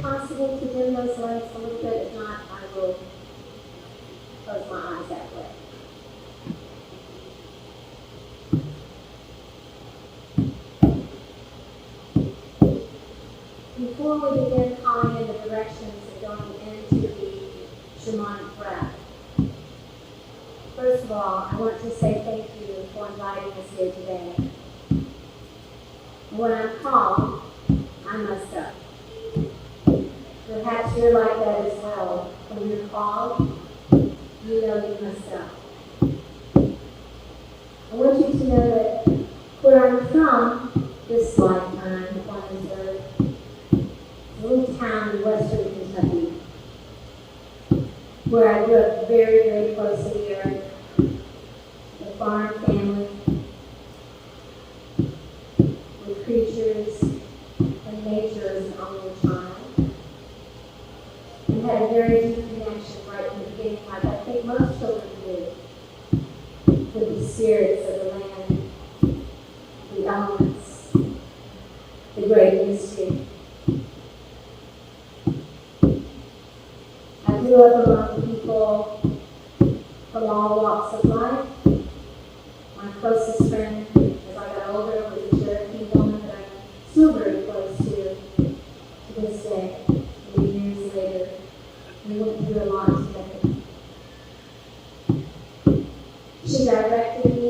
possible to dim those lights a little bit? If not, I will close my eyes that way. Before we begin calling in the directions and going into the shamanic breath, first of all, I want to say thank you for inviting us here today. When I'm called, I must go. Perhaps you're like that as well. When you're called, you know you must go. I want you to know that where I'm from this lifetime, on this earth, a little town in western Kentucky, where I grew up very, very close to the earth, a farm family, with creatures and nature as an only child, and had a very deep connection right from the beginning, like I think most children do, with the spirits of the land, the elements, the great mystery. I grew up among people from all walks of life. My closest friend, as I got older, was a Cherokee woman that I'm still very close to this day, many years later. We went through a lot together. She directed me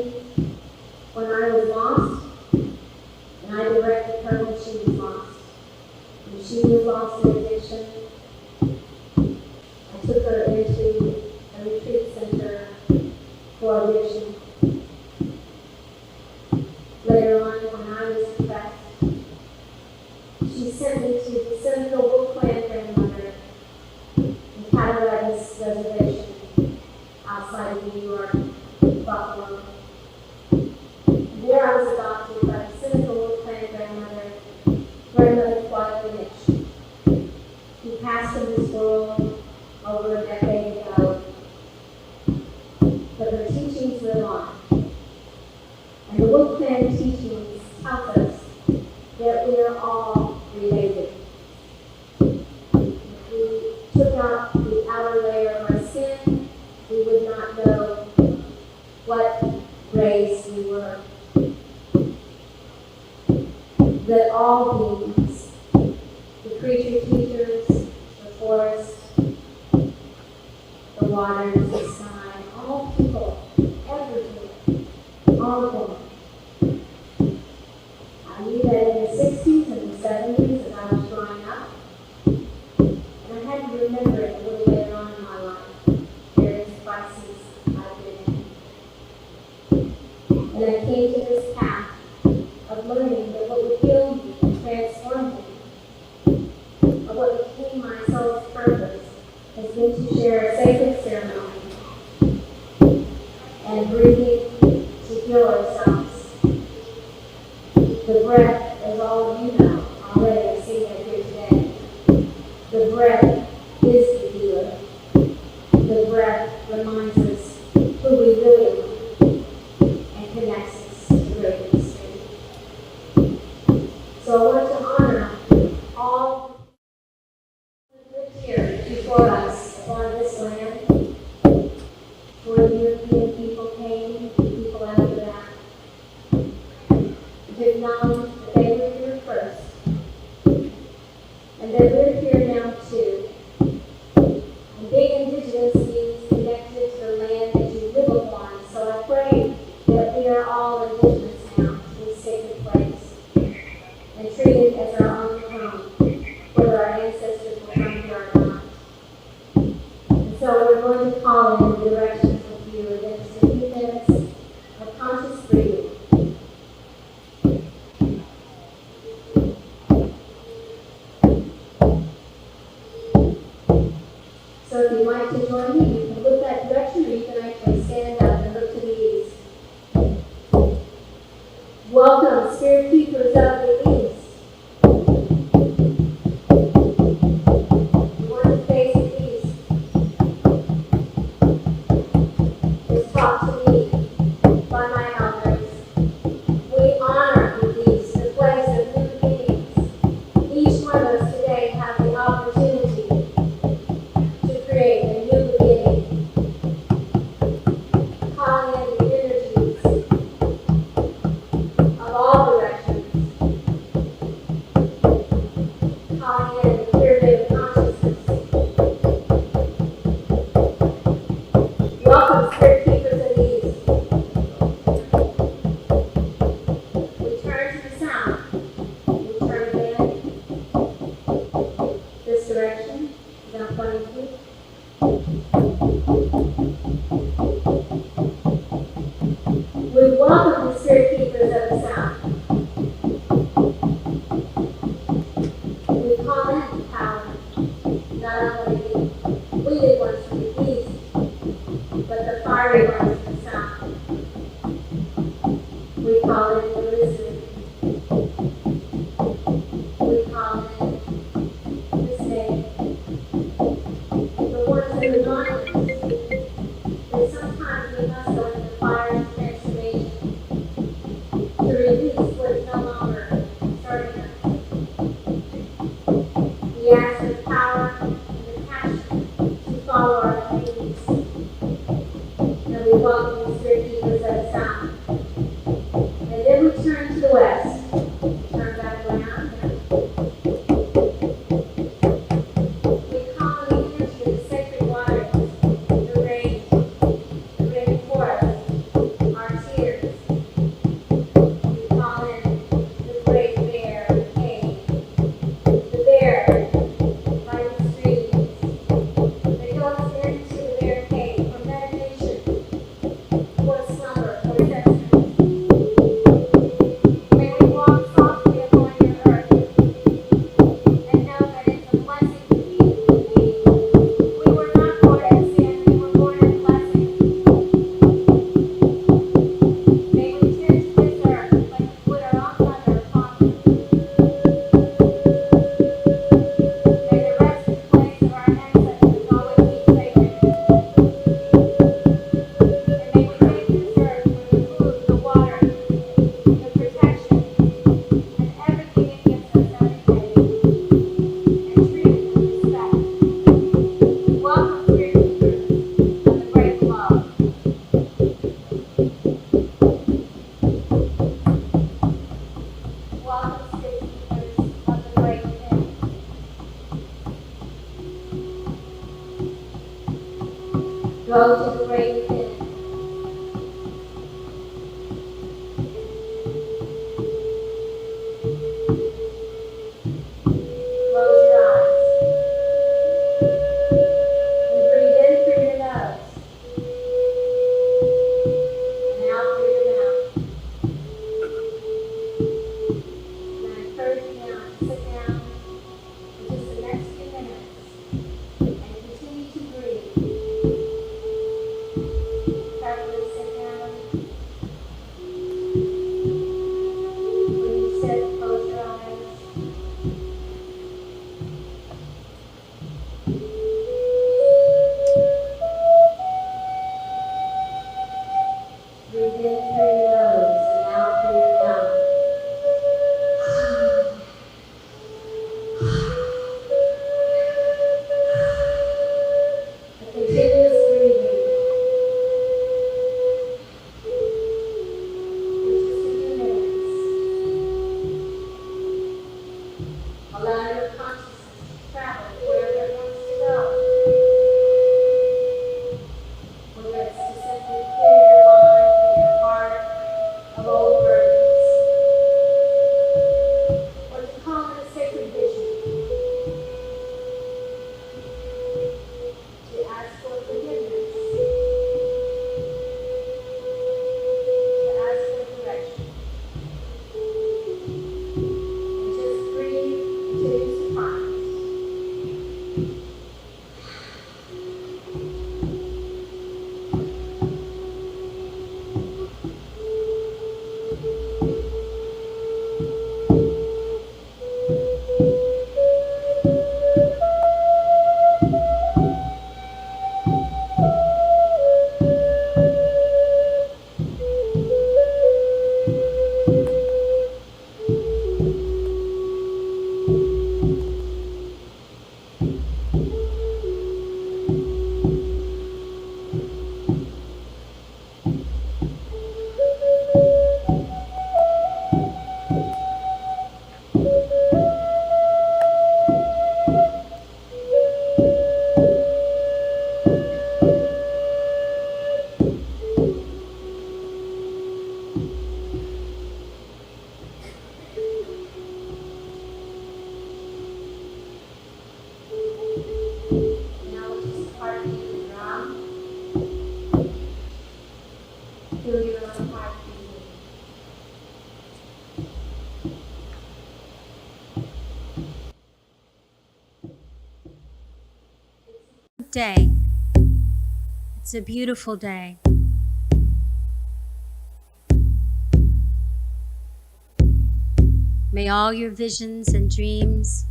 when I was lost, and I directed her when she was lost. When she was lost in addiction, I took her into a retreat center for addiction. Later on, when I was depressed, she sent me to the Central Wolf Clan grandmother in Cataratas Reservation outside of New York, Buffalo. There I was adopted by the Central Wolf Clan grandmother Quietly Mitch, who passed from this world over a decade ago. But her teachings live on. And the Wolf Clan teachings tell us that we are all related. If we took out the outer layer of our sin, we would not know what race we were. That all beings, the creature teachers, the forest, the waters, the sky, all people, everything, all of them. I knew that in the 60s and the 70s as I was growing up, and I had to remember it a little later on in my life, various crises I've been in. And I came to this path of learning that what would heal me and transform me, or what became my soul's purpose, has been to share a sacred ceremony and breathing to heal ourselves. The breath, as all of you know already, I've seen that here today. The breath is the healer. The breath reminds us who we really are and connects us to the great mystery. So I want to honor all who lived here before us upon this land. For the European people came, the people after that, have known that they were here first, and that we're here now too. And being indigenous means connected to the land that you live upon, so I pray that we are all indigenous now to this sacred place, and treat it as our own home, whether our ancestors will come here or not. And so we're going to call in the directions with you in just a few minutes of conscious breathing. So if you'd like to join me, you can look that direction, or you can actually stand up and look to the east. Welcome, spirit keepers of the east. You want to face the east. Just talk to me by my elders. We honor the east, the place of new beings. Each one of us today have the opportunity in the pyramid of consciousness. Welcome, spirit keepers of these. We turn to the sound. We turn again this direction. Is that funny to you? We welcome the spirit keepers of the sound. We call in the power, not only the wheated ones from the east, but the fiery ones from the south. We call in the wisdom. We call in the snake. The ones that remind us that sometimes we must go into the fire of transformation to release what is no longer serving us. We ask for the power and the passion to follow our dreams. And we welcome the spirit keepers of the sound. And then we turn to the west. Turn back around. We call in the energy of the sacred waters, the rain forest, our tears. We call in the great bear cave, the bear by the streams that goes into the bear cave for meditation, for slumber, for rest. May we walk softly upon your earth and know that it's a blessing to be with thee. We were not born in sin, we were born in blessing. May we tend to this earth like we would our own mother or father. May the resting place of our ancestors always be sacred. And may we take this earth for the food, the water, the protection, and everything it gives us every day, and treat it with respect. Welcome, spirit keepers of the great love. Welcome, spirit keepers of the great thing. Go to the great within. Close your eyes and breathe in through your nose and out through your mouth. And I encourage you now to sit down for just the next few minutes and continue to breathe. Now just heartbeat the drum. Feel your own heart beating. Day. It's a beautiful day. May all your visions and dreams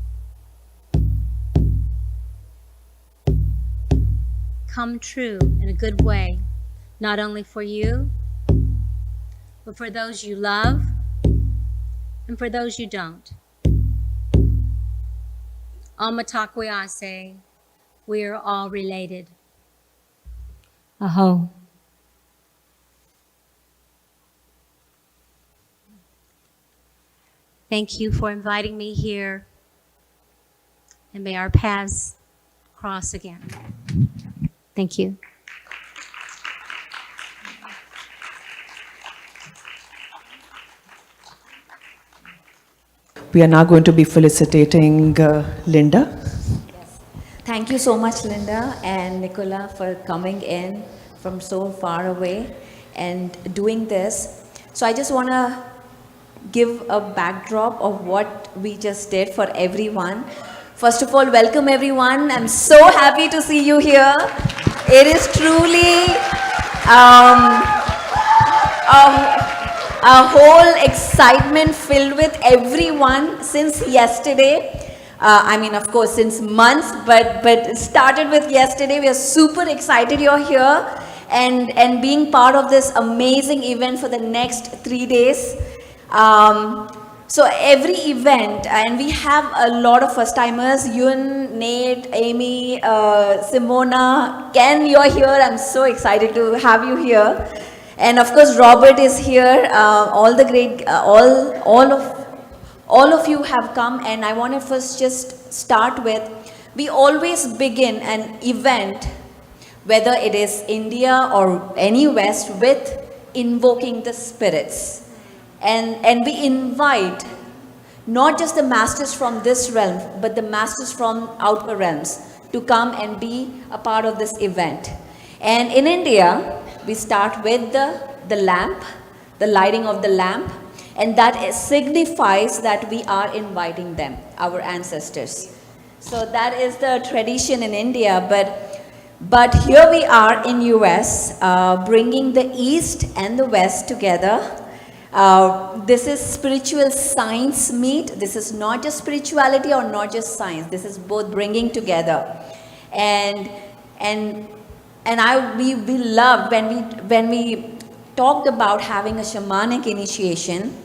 come true in a good way, not only for you, but for those you love and for those you don't. Almatakwayase, we are all related. Aho. Thank you for inviting me here, and may our paths cross again. Thank you. We are now going to be felicitating Linda. Thank you so much, Linda and Nicola, for coming in from so far away and doing this. So I just want to give a backdrop of what we just did for everyone. First of all, welcome everyone. I'm so happy to see you here. It is truly a whole excitement filled with everyone since yesterday. I mean, of course, since months, but it started with yesterday. We are super excited you're here and being part of this amazing event for the next 3 days. So every event, and we have a lot of first-timers, Yun, Nate, Amy, Simona, Ken, you're here. I'm so excited to have you here. And of course, Robert is here. All the great, all of you have come, and I want to first just start with, we always begin an event, whether it is India or any West, with invoking the spirits. And we invite not just the masters from this realm, but the masters from outer realms to come and be a part of this event. And in India, we start with the lamp, the lighting of the lamp, and that signifies that we are inviting them, our ancestors. So that is the tradition in India, but here we are in US, bringing the East and the West together. This is spiritual science meet. This is not just spirituality or not just science. This is both bringing together. And we loved when we talked about having a shamanic initiation.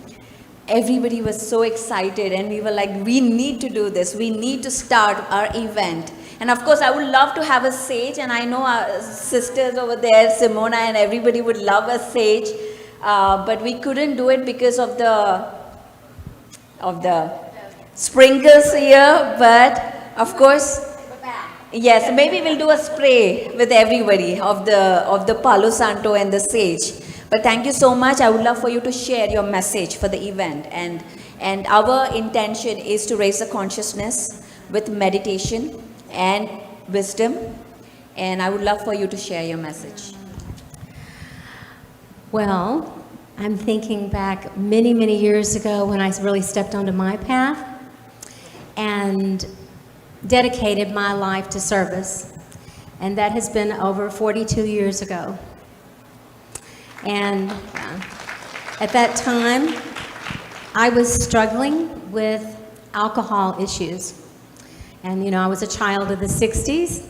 Everybody was so excited, and we were like, we need to do this. We need to start our event. And of course, I would love to have a sage, and I know our sisters over there, Simona and everybody would love a sage. But we couldn't do it because of the sprinkles here. But of course, yes, maybe we'll do a spray with everybody of the Palo Santo and the sage. But thank you so much. I would love for you to share your message for the event, and our intention is to raise the consciousness with meditation and wisdom. And I would love for you to share your message. Well, I'm thinking back many, many years ago when I really stepped onto my path and dedicated my life to service. And that has been over 42 years ago. And at that time, I was struggling with alcohol issues. And, I was a child of the 60s.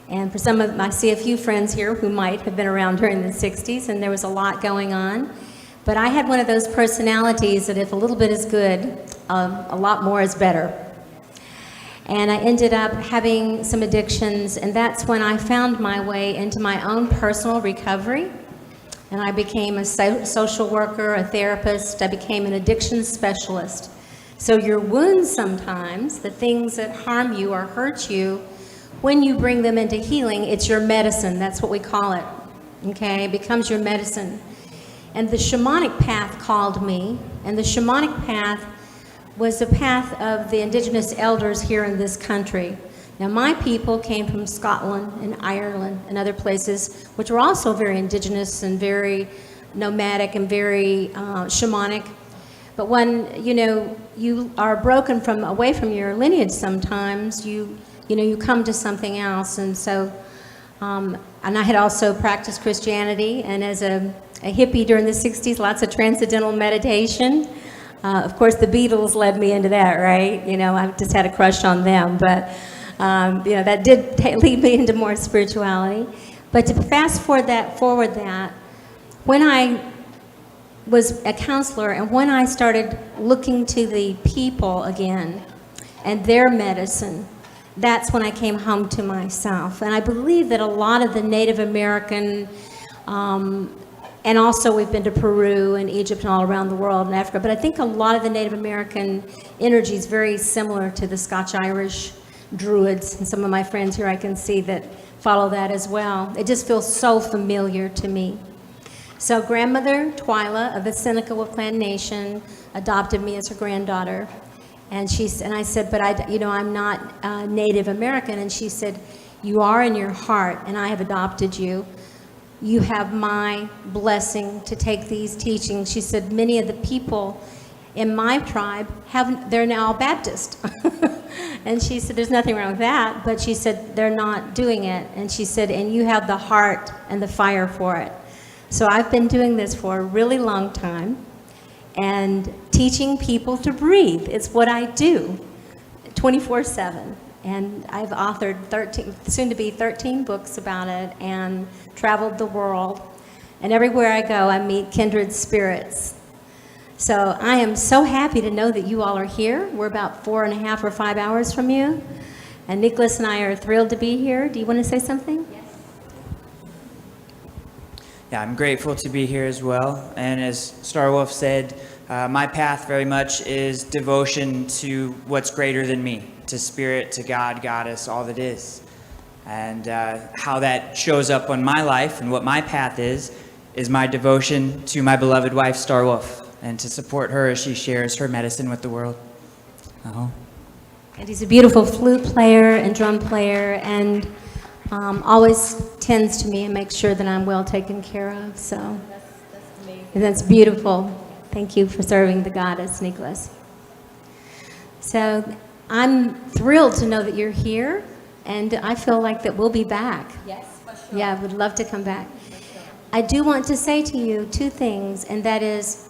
And for some of, I see a few friends here who might have been around during the 60s, and there was a lot going on. But I had one of those personalities that if a little bit is good, a lot more is better. And I ended up having some addictions, and that's when I found my way into my own personal recovery. And I became a social worker, a therapist. I became an addiction specialist. So your wounds sometimes, the things that harm you or hurt you, when you bring them into healing, it's your medicine. That's what we call it. Okay? It becomes your medicine. And the shamanic path called me, and the shamanic path was the path of the indigenous elders here in this country. Now, my people came from Scotland and Ireland and other places, which were also very indigenous and very nomadic and very shamanic. But when, you are broken away from your lineage sometimes, you come to something else. And so, and I had also practiced Christianity, and as a hippie during the 60s, lots of transcendental meditation. Of course, the Beatles led me into that, right? I just had a crush on them, but that did lead me into more spirituality. But to fast forward that, when I was a counselor and when I started looking to the people again and their medicine, that's when I came home to myself. And I believe that a lot of the Native American, and also we've been to Peru and Egypt and all around the world and Africa, but I think a lot of the Native American energy is very similar to the Scotch-Irish Druids, and some of my friends here I can see that follow that as well. It just feels so familiar to me. So grandmother Twyla of the Seneca Clan Nation adopted me as her granddaughter, and I said, but I'm not Native American, and she said, you are in your heart, and I have adopted you. You have my blessing to take these teachings. She said, many of the people in my tribe they're now Baptist. And she said, there's nothing wrong with that, but she said, they're not doing it. And she said, and you have the heart and the fire for it. So I've been doing this for a really long time and teaching people to breathe. It's what I do 24/7. And I've authored 13 books about it and traveled the world. And everywhere I go, I meet kindred spirits. So I am so happy to know that you all are here. We're about 4.5 or 5 hours from you. And Nicholas and I are thrilled to be here. Do you want to say something? Yes. Yeah, I'm grateful to be here as well. And as Starwolf said, my path very much is devotion to what's greater than me, to spirit, to God, goddess, all that is. And how that shows up on my life and what my path is my devotion to my beloved wife, Starwolf, and to support her as she shares her medicine with the world. And he's a beautiful flute player and drum player, and always tends to me and makes sure that I'm well taken care of. So that's amazing. And that's beautiful. Thank you for serving the goddess, Nicholas. So I'm thrilled to know that you're here, and I feel like that we'll be back. Yes, for sure. Yeah, I would love to come back. I do want to say to you 2 things, and that is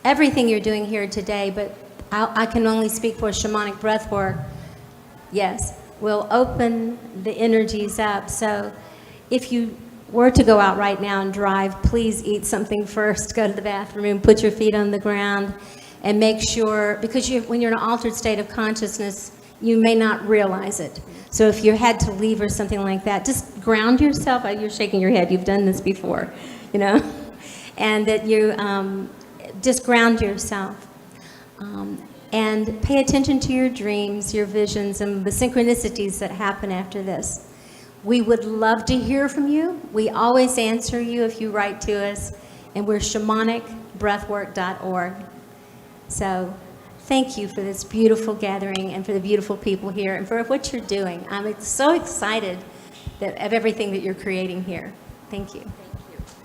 everything you're doing here today, but I can only speak for shamanic breathwork, yes, will open the energies up. So if you were to go out right now and drive, please eat something first, go to the bathroom, put your feet on the ground, and make sure, because when you're in an altered state of consciousness, you may not realize it. So if you had to leave or something like that, just ground yourself. You're shaking your head. You've done this before, and that you just ground yourself. And pay attention to your dreams, your visions, and the synchronicities that happen after this. We would love to hear from you. We always answer you if you write to us, and we're shamanicbreathwork.org. So thank you for this beautiful gathering and for the beautiful people here and for what you're doing. I'm so excited of everything that you're creating here. Thank you.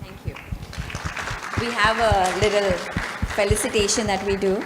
Thank you. We have a little felicitation that we do.